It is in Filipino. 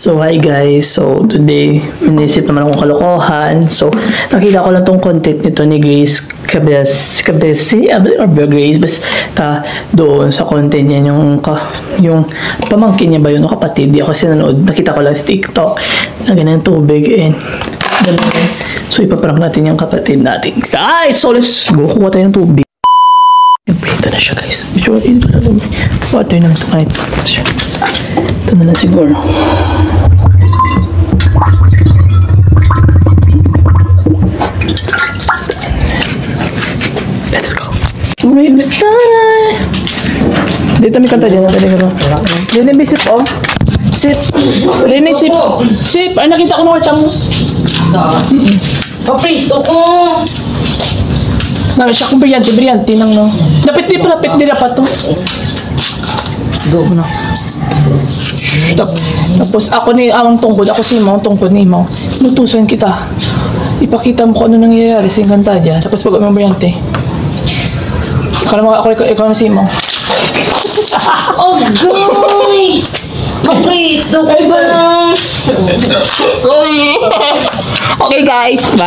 So hi guys, so today inisip naman akong kalokohan. So nakita ko lang tong content nito ni Grace Cabesi or Grace basta doon sa content niya yung pamangkin niya ba yun o kapatid, di ako sinanood, nakita ko lang sa TikTok na ganyan tubig and ganun. So ipaprank natin yung kapatid natin guys. So let's go, kuha tayo ng tubig. Ito na siya guys, sure ito na lang water na ito kahit siya. Ito na lang siguro. Let's go. Wait, dito may kanta dyan. Dito may sip, oh. Sip. Dito sip. Sip. Ay, nakita ko mga tamo. Paprito ko. Namin siya kung brilyante nang no. Lapit din dapat to. Go na. Tapos ako ni amang tungkod, ako si Mau tungkod ni Mau. Nutusan kita. Ipakita mo kung ano nangyayari sa kanta dyan. Tapos pag may brilyante. Ikaw si Mau. Oh, goy! Paprito ko ba lang? Okay guys, bye.